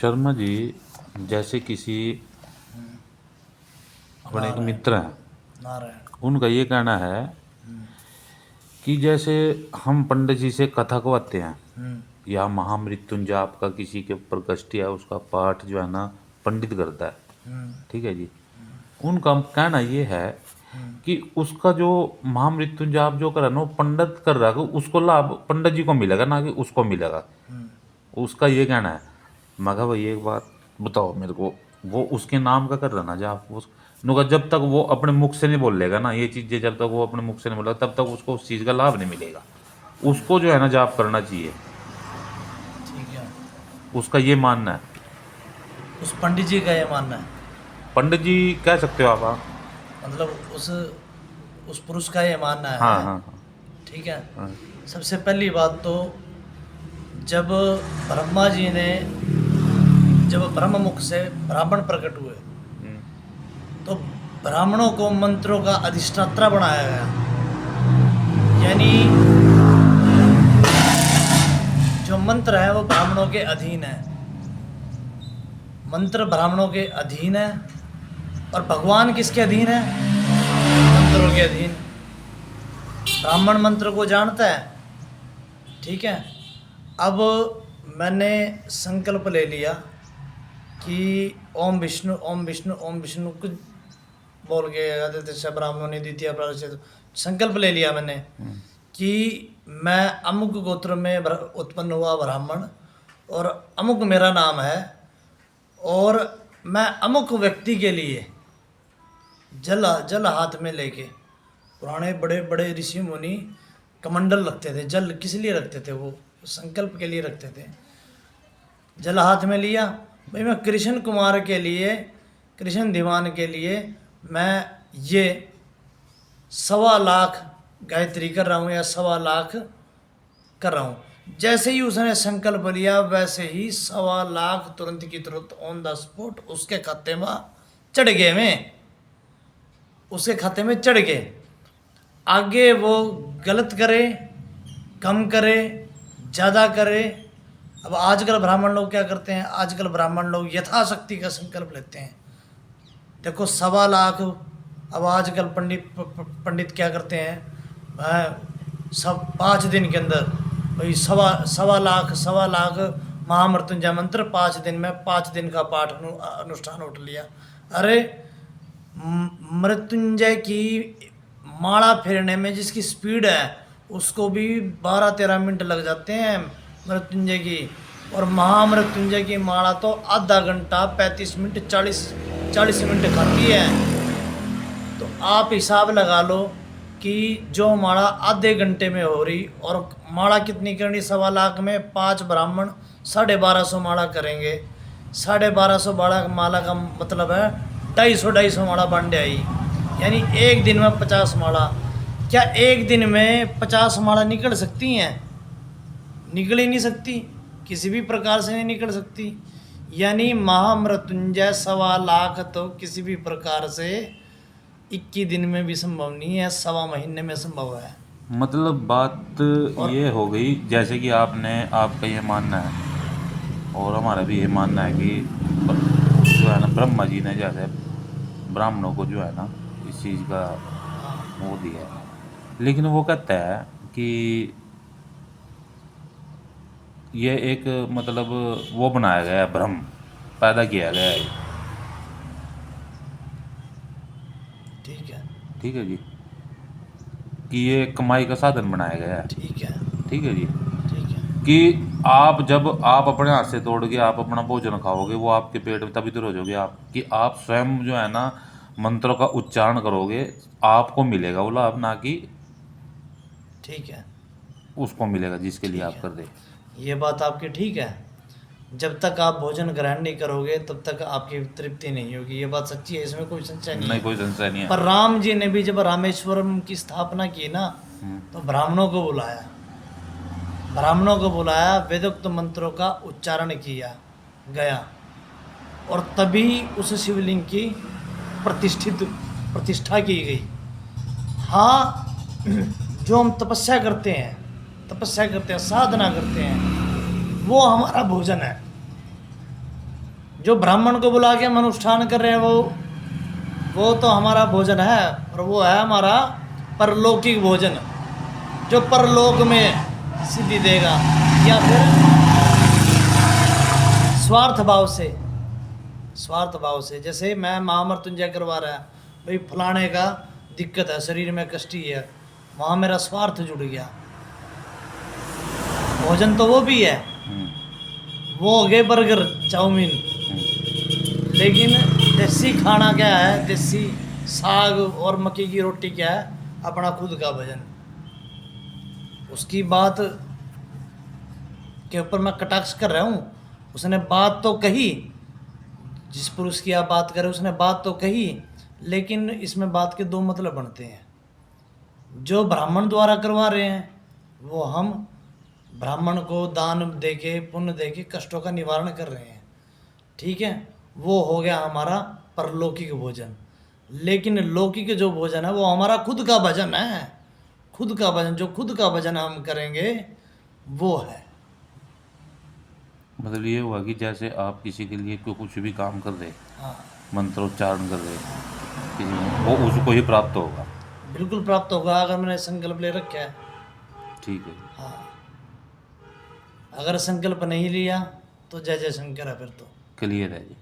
शर्मा जी, जैसे किसी अपने एक नारायण मित्र हैं, नारायण। उनका ये कहना है कि जैसे हम पंडित जी से कथा कहते हैं हम्म। या महामृत्युंजय आपका किसी के ऊपर कष्ट है उसका पाठ जो है ना पंडित करता है, हम्म। ठीक है जी। उनका कहना ये है कि उसका जो महामृत्युंजय आप जो कर रहा है ना वो पंडित कर रहा है, उसको लाभ पंडित जी को मिलेगा ना कि उसको मिलेगा। उसका ये कहना है। मैं कहा भाई एक बात बताओ मेरे को, वो उसके नाम का कर रहा ना जब आप उस नुका जब तक वो अपने मुख से नहीं बोल लेगा ना ये चीज़ें, जब तक वो अपने मुख से नहीं बोलेगा तब तक उसको उस चीज़ का लाभ नहीं मिलेगा। उसको जो है ना जाप करना चाहिए, ठीक है। उसका ये मानना है। उस पंडित जी का ये मानना है। पंडित जी कह सकते हो आप, हाँ। मतलब उस पुरुष का ये मानना हाँ है। हाँ हाँ ठीक है। हाँ। सबसे पहली बात तो जब ब्रह्मा जी ने जब ब्रह्म मुख से ब्राह्मण प्रकट हुए हम्म, तो ब्राह्मणों को मंत्रों का अधिष्ठाता बनाया गया। यानी जो मंत्र है वो ब्राह्मणों के अधीन है। मंत्र ब्राह्मणों के अधीन है और भगवान किसके अधीन है? मंत्रों के अधीन। ब्राह्मण मंत्र को जानता है। ठीक है। अब मैंने संकल्प ले लिया कि ओम विष्णु ओम विष्णु ओम विष्णु कुछ बोल के आदित्य ब्राह्मण द्वितीय प्रारंभ संकल्प ले लिया मैंने कि मैं अमुक गोत्र में उत्पन्न हुआ ब्राह्मण और अमुक मेरा नाम है और मैं अमुक व्यक्ति के लिए जल जल हाथ में लेके, पुराने बड़े बड़े ऋषि मुनि कमंडल रखते थे। जल किस लिए रखते थे? वो संकल्प के लिए रखते थे। जल हाथ में लिया, भाई मैं कृष्ण कुमार के लिए, कृष्ण दीवान के लिए मैं ये 1.25 लाख गायत्री कर रहा हूँ या 1.25 लाख कर रहा हूँ। जैसे ही उसने संकल्प लिया वैसे ही 1.25 लाख तुरंत की तुरंत ऑन द स्पॉट उसके खाते में चढ़ गए। उसके खाते में चढ़ गए। आगे वो गलत करे, कम करे, ज़्यादा करे। अब आजकल ब्राह्मण लोग क्या करते हैं? आजकल ब्राह्मण लोग यथाशक्ति का संकल्प लेते हैं। देखो 1.25 लाख, अब आजकल पंडित क्या करते हैं? सब 5 दिन के अंदर भाई 1.25 लाख महामृत्युंजय मंत्र 5 दिन में 5 दिन का पाठ अनुष्ठान उठ लिया। अरे मृत्युंजय की माला फेरने में जिसकी स्पीड है उसको भी 12-13 मिनट लग जाते हैं मृत्युंजय की, और महामृत्युंजय की माला तो आधा घंटा 35 मिनट 40 मिनट खाती है। तो आप हिसाब लगा लो कि जो माला आधे घंटे में हो रही, और माला कितनी करनी? 1.25 लाख में 5 ब्राह्मण 1250 माला करेंगे। 1250 माला का मतलब है 250 माला बांधे आई, यानी एक दिन में 50 माला। क्या एक दिन में 50 माला निकल सकती हैं? निकल ही नहीं सकती, किसी भी प्रकार से नहीं निकल सकती। यानी महामृत्युंजय 1.25 लाख तो किसी भी प्रकार से 21 दिन में भी संभव नहीं है, 1.25 महीने में संभव है। मतलब बात और ये हो गई जैसे कि आपका ये मानना है और हमारा भी ये मानना है कि जो है ना ब्रह्मा जी ने जैसे ब्राह्मणों को जो है ना इस चीज़ का वो दिया है, लेकिन वो कहता है कि ये एक मतलब वो बनाया गया है, भ्रम पैदा किया गया है। ठीक है। ठीक है जी, कि ये कमाई का साधन बनाया गया है। ठीक है। ठीक है जी, ठीक है। कि आप जब आप अपने हाथ से तोड़ के आप अपना भोजन खाओगे वो आपके पेट में तभी तो रोजोगे आप, कि आप स्वयं जो है ना मंत्रों का उच्चारण करोगे आपको मिलेगा वो लाभ, ना कि ठीक है। उसको मिलेगा जिसके लिए ठीक आप है। कर दे। ये बात आपकी ठीक है। जब तक आप भोजन ग्रहण नहीं करोगे तब तक आपकी तृप्ति नहीं होगी। ये बात सच्ची है, इसमें कोई संशय नहीं नहीं है। कोई संशय नहीं है। पर राम जी ने भी जब रामेश्वरम की स्थापना की ना, तो ब्राह्मणों को बुलाया, ब्राह्मणों को बुलाया, वेदोक्त मंत्रों का उच्चारण किया गया, और तभी उस शिवलिंग की प्रतिष्ठा की गई। हाँ, जो हम तपस्या करते हैं, साधना करते हैं, वो हमारा भोजन है। जो ब्राह्मण को बुला के हम अनुष्ठान कर रहे हैं वो तो हमारा भोजन है, और वो है हमारा परलौकिक भोजन जो परलोक में सिद्धि देगा। या फिर स्वार्थ भाव से जैसे मैं महामृत्युंजय करवा रहा है, भाई फलाने का दिक्कत है, शरीर में कष्टी है, वहाँ मेरा स्वार्थ जुड़ गया। भोजन तो वो भी है, वो हो गए बर्गर चाउमीन, लेकिन देसी खाना क्या है, देसी साग और मक्की की रोटी क्या है, अपना खुद का भजन। उसकी बात के ऊपर मैं कटाक्ष कर रहा हूँ, उसने बात तो कही, जिस पुरुष की आप बात करें उसने बात तो कही, लेकिन इसमें बात के दो मतलब बनते हैं। जो ब्राह्मण द्वारा करवा रहे हैं वो हम ब्राह्मण को दान देके पुण्य देके कष्टों का निवारण कर रहे हैं, ठीक है, वो हो गया हमारा परलौकिक भोजन। लेकिन लौकिक जो भोजन है वो हमारा खुद का भजन है, खुद का भजन, जो खुद का भजन हम करेंगे वो है। मतलब ये हुआ कि जैसे आप किसी के लिए कुछ भी काम कर रहे, हाँ, मंत्रोच्चारण कर रहे, किसी वो उसको ही प्राप्त होगा। बिल्कुल प्राप्त होगा अगर मैंने संकल्प ले रखा है। ठीक है। हाँ, अगर संकल्प नहीं लिया तो जय जय शंकर है, फिर तो क्लियर है जी।